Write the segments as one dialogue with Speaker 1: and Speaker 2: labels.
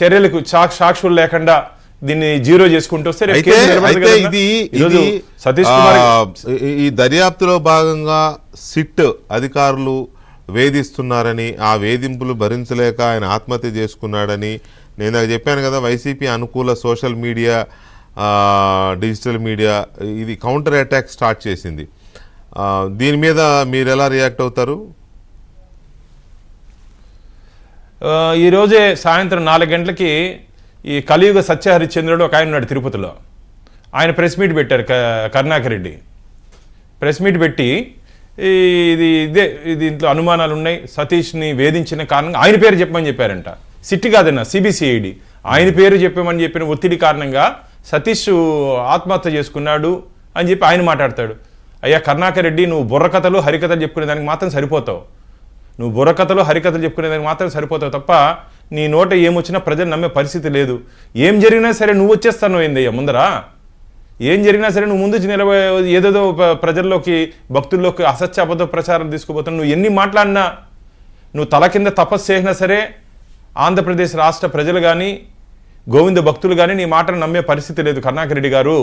Speaker 1: చర్యలకు సాక్షులు లేకుండా దీన్ని జీరో చేసుకుంటూ వస్తే
Speaker 2: సతీష్ కుమార్ ఈ దర్యాప్తులో భాగంగా సిట్ అధికారులు వేధిస్తున్నారని, ఆ వేధింపులు భరించలేక ఆయన ఆత్మహత్య చేసుకున్నాడని నేను చెప్పాను కదా. వైసీపీ అనుకూల సోషల్ మీడియా, డిజిటల్ మీడియా ఇది కౌంటర్ అటాక్ స్టార్ట్ చేసింది. దీని మీద మీరు ఎలా రియాక్ట్ అవుతారు?
Speaker 1: ఈరోజే సాయంత్రం 4 గంటలకి ఈ కలియుగ సత్యహరిశ్చంద్రుడు ఒక ఆయన ఉన్నాడు తిరుపతిలో. ఆయన ప్రెస్ మీట్ పెట్టారు. కరుణాకర్ రెడ్డి ప్రెస్ మీట్ పెట్టి దీంట్లో అనుమానాలు ఉన్నాయి, సతీష్ని వేధించిన కారణంగా ఆయన పేరు చెప్పమని చెప్పారంట. సిట్టి కాదన్న, సిబిసిఐడి ఆయన పేరు చెప్పమని చెప్పిన ఒత్తిడి కారణంగా సతీష్ ఆత్మహత్య చేసుకున్నాడు అని చెప్పి ఆయన మాట్లాడతాడు. అయ్యా కరుణాకర్ రెడ్డి, నువ్వు బుర్రకథలు హరికథలు చెప్పుకునే దానికి మాత్రం సరిపోతావు. నువ్వు బుర్రకథలు హరికథలు చెప్పుకునేదానికి మాత్రం సరిపోతావు తప్ప నీ నోట ఏమొచ్చినా ప్రజలు నమ్మే పరిస్థితి లేదు. ఏం జరిగినా సరే నువ్వు వచ్చేస్తాను ఏందయ్యా ముందరా? ఏం జరిగినా సరే నువ్వు ముందు ఏదేదో ప్రజల్లోకి భక్తుల్లోకి అసత్య అబద్ధ ప్రచారం తీసుకుపోతావు. నువ్వు ఎన్ని మాట్లాడినా, నువ్వు తల కింద తపస్సు చేసినా సరే ఆంధ్రప్రదేశ్ రాష్ట్ర ప్రజలు కానీ గోవింద భక్తులు కానీ నీ మాటను నమ్మే పరిస్థితి లేదు. కరుణాకర్ రెడ్డి గారు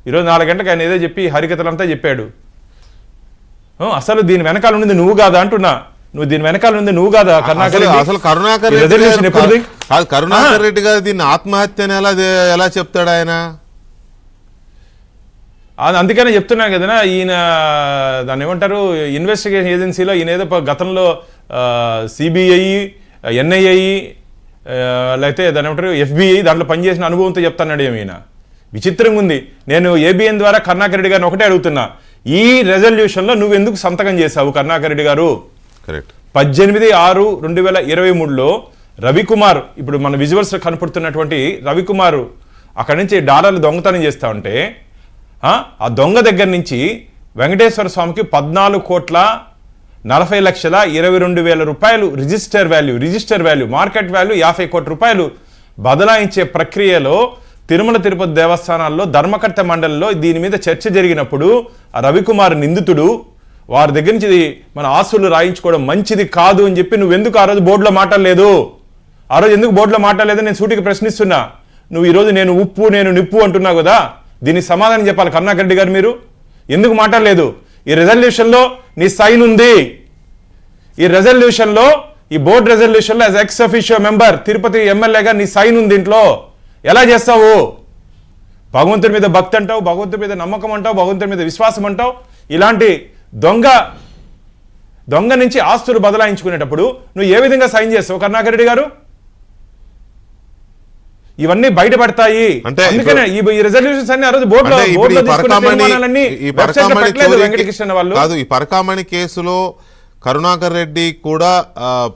Speaker 1: ఈరోజు 4 గంటలకు ఆయన ఏదో చెప్పి హరికథలంతా చెప్పాడు. అసలు దీని వెనకాల ఉంది నువ్వు కాదా అంటున్నా. నువ్వు దీని వెనకాల ఉంది నువ్వు కాదా కరుణాకర్ రెడ్డి?
Speaker 2: అసలు కరుణాకర్ రెడ్డి గారు దీన్ని ఆత్మహత్యని ఎలా చెప్తాడు ఆయన?
Speaker 1: అందుకనే చెప్తున్నా కదా, ఈయన దాన్ని ఏమంటారు, ఇన్వెస్టిగేషన్ ఏజెన్సీలో ఈయన ఏదో గతంలో సిబిఐ, ఎన్ఐఐ లేకపోతే దాన్ని ఏమంటారు FBI దాంట్లో పనిచేసిన అనుభవంతో చెప్తాన్నాడు ఏమైనా. విచిత్రంగా ఉంది. నేను ABN ద్వారా కరుణాకర్ రెడ్డి గారిని ఒకటే అడుగుతున్నా, ఈ రెజల్యూషన్లో నువ్వు ఎందుకు సంతకం చేశావు కరుణాకర్ రెడ్డి గారు?
Speaker 2: కరెక్ట్.
Speaker 1: 18/6/2023లో రవికుమార్, ఇప్పుడు మన విజువల్స్ కనపడుతున్నటువంటి రవికుమార్ అక్కడి నుంచి డాలర్లు దొంగతనం చేస్తా ఉంటే ఆ దొంగ దగ్గర నుంచి వెంకటేశ్వర స్వామికి 14,40,22,000 రూపాయలు రిజిస్టర్ వాల్యూ మార్కెట్ వాల్యూ 50 కోట్ల రూపాయలు బదలాయించే ప్రక్రియలో తిరుమల తిరుపతి దేవస్థానాల్లో ధర్మకర్త మండలిలో దీని మీద చర్చ జరిగినప్పుడు ఆ రవికుమార్ నిందితుడు వారి దగ్గర నుంచి మన ఆస్తులు రాయించుకోవడం మంచిది కాదు అని చెప్పి నువ్వెందుకు ఆ రోజు బోర్డులో మాట్లాడలేదు? ఆ రోజు ఎందుకు బోర్డులో మాట్లాడలేదు? నేను సూటికి ప్రశ్నిస్తున్నా. నువ్వు ఈరోజు నేను ఉప్పు నేను నిప్పు అంటున్నావు కదా, దీనికి సమాధానం చెప్పాలి కరుణాకర్ రెడ్డి గారు. మీరు ఎందుకు మాట్లాడలేదు? ఈ రెజల్యూషన్లో నీ సైన్ ఉంది. ఈ రెజల్యూషన్లో, ఈ బోర్డు రెజల్యూషన్లో as ex officio member Tirupati ఎమ్మెల్యేగా నీ సైన్ ఉంది. దీంట్లో ఎలా చేస్తావు? భగవంతుడి మీద భక్తి అంటావు, భగవంతుడి మీద నమ్మకం అంటావు, భగవంతుడి మీద విశ్వాసం అంటావు. ఇలాంటి దొంగ నుంచి ఆస్తులు బదలాయించుకునేటప్పుడు నువ్వు ఏ విధంగా సైన్ చేస్తావు కరుణాకర్ రెడ్డి గారు? ఇవన్నీ బయటపడతాయి. అందుకనే ఈ రెజల్యూషన్స్ అన్ని ఆ రోజు బోర్డులో వెంకటకృష్ణ వాళ్ళు
Speaker 2: కాదు. ఈ పరకామణి కేసులో కరుణాకర్ రెడ్డి కూడా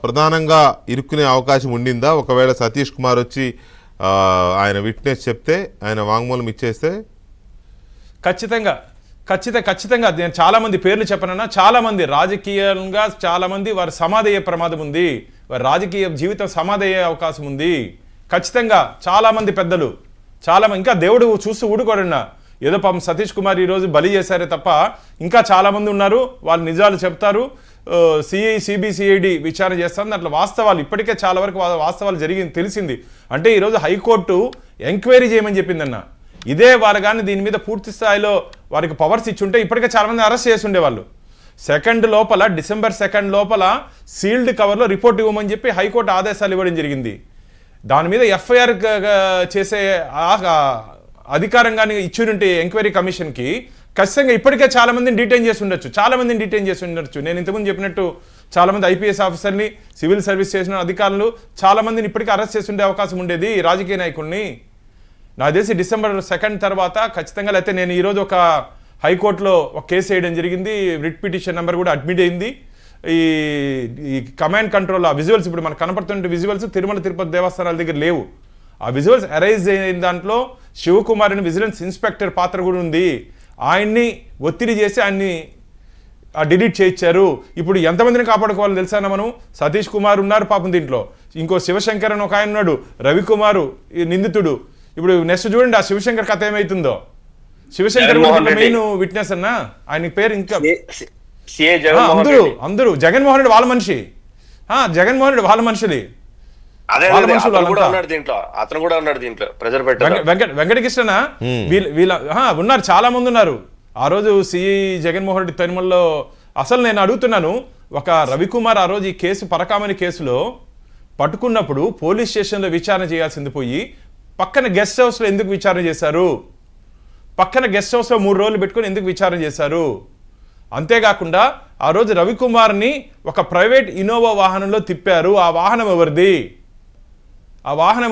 Speaker 2: ప్రధానంగా ఇరుక్కునే అవకాశం ఉండిందా? ఒకవేళ సతీష్ కుమార్ వచ్చి ఆయన విట్నెస్ చెప్తే, ఆయన వాంగ్మూలం ఇచ్చేస్తే?
Speaker 1: ఖచ్చితంగా నేను చాలా మంది పేర్లు చెప్పనన్నా, చాలా మంది రాజకీయంగా చాలా మంది వారి సమాధి అయ్యే ప్రమాదం ఉంది, వారి రాజకీయ జీవితం సమాధి అయ్యే అవకాశం ఉంది. ఖచ్చితంగా చాలా మంది పెద్దలు, చాలా ఇంకా దేవుడు చూస్తూ ఊడుకోడన్నా. ఏదో పాపం సతీష్ కుమార్ ఈరోజు బలి చేశారే తప్ప ఇంకా చాలా మంది ఉన్నారు. వాళ్ళు నిజాలు చెప్తారు. సిబిసిఐడి విచారణ చేస్తాను. దాంట్లో వాస్తవాలు ఇప్పటికే చాలా వరకు వాస్తవాలు తెలిసింది. అంటే ఈరోజు హైకోర్టు ఎంక్వైరీ చేయమని చెప్పిందన్న. ఇదే వారు కానీ దీని మీద పూర్తి స్థాయిలో వారికి పవర్స్ ఇచ్చుంటే ఇప్పటికే చాలా మంది అరెస్ట్ చేసి ఉండేవాళ్ళు. డిసెంబర్ 2 లోపల సీల్డ్ కవర్లో రిపోర్ట్ ఇవ్వమని చెప్పి హైకోర్టు ఆదేశాలు ఇవ్వడం జరిగింది. దాని మీద FIR చేసే అధికారం కానీ ఇచ్చుంటే ఎంక్వైరీ కమిషన్కి ఖచ్చితంగా ఇప్పటికే చాలా మందిని డిటైన్ చేసి ఉండొచ్చు. నేను ఇంతకుముందు చెప్పినట్టు చాలా మంది IPS ఆఫీసర్ని, సివిల్ సర్వీస్ చేసిన అధికారులు చాలా మందిని ఇప్పటికే అరెస్ట్ చేసి ఉండే అవకాశం ఉండేది రాజకీయ నాయకుల్ని. నాకు తెలిసి డిసెంబర్ 2 తర్వాత ఖచ్చితంగా. అయితే నేను ఈరోజు ఒక హైకోర్టులో ఒక కేసు వేయడం జరిగింది. రిట్ పిటిషన్ నెంబర్ కూడా అడ్మిట్ అయింది. ఈ కమాండ్ కంట్రోల్ ఆ విజువల్స్ ఇప్పుడు మనకు కనపడుతున్న విజువల్స్ తిరుమల తిరుపతి దేవస్థానాల దగ్గర లేవు. ఆ విజువల్స్ అరైజ్ అయిన దాంట్లో శివకుమార్ అని విజిలెన్స్ ఇన్స్పెక్టర్ పాత్ర కూడా ఉంది. ఆయన్ని ఒత్తిడి చేసి ఆయన్ని డిలీట్ చేయించారు. ఇప్పుడు ఎంతమందిని కాపాడుకోవాలో తెలుసా? మనం సతీష్ కుమార్ ఉన్నారు పాపం దీంట్లో, ఇంకో శివశంకర్ అని ఒక ఆయన ఉన్నాడు, రవికుమారు ఈ నిందితుడు. ఇప్పుడు నెక్స్ట్ చూడండి ఆ శివశంకర్ కథ ఏమైతుందో. శివశంకర్ మెయిన్ విట్నెస్ అన్న, ఆయన పేరు ఇంకా అందరూ జగన్మోహన్ రెడ్డి వాళ్ళ మనిషి. జగన్మోహన్ రెడ్డి వాళ్ళ మనిషిది.
Speaker 3: అదే
Speaker 1: వాళ్ళ
Speaker 3: అదే,
Speaker 1: మనుషులు
Speaker 3: అతను కూడా
Speaker 1: వాళ్ళంతా.
Speaker 3: ఉన్నాడు దీంట్లో, అతను కూడా ఉన్నాడు దీంట్లో ప్రెజర్ పెట్టారు.
Speaker 1: వెంకటకృష్ణ వీళ్ళ ఉన్నారు, చాలా మంది ఉన్నారు. ఆ రోజు సిఐ జగన్మోహన్ రెడ్డి తరుమల్లో అసలు నేను అడుగుతున్నాను, ఒక రవికుమార్ ఆ రోజు ఈ కేసు పరకామణి కేసులో పట్టుకున్నప్పుడు పోలీస్ స్టేషన్లో విచారణ చేయాల్సింది పోయి పక్కన గెస్ట్ హౌస్లో ఎందుకు విచారణ చేశారు? పక్కన గెస్ట్ హౌస్లో 3 రోజులు పెట్టుకొని ఎందుకు విచారణ చేశారు? అంతేకాకుండా ఆ రోజు రవికుమార్ని ఒక ప్రైవేట్ ఇన్నోవా వాహనంలో తిప్పారు. ఆ వాహనం ఎవరిది? ఆ వాహనం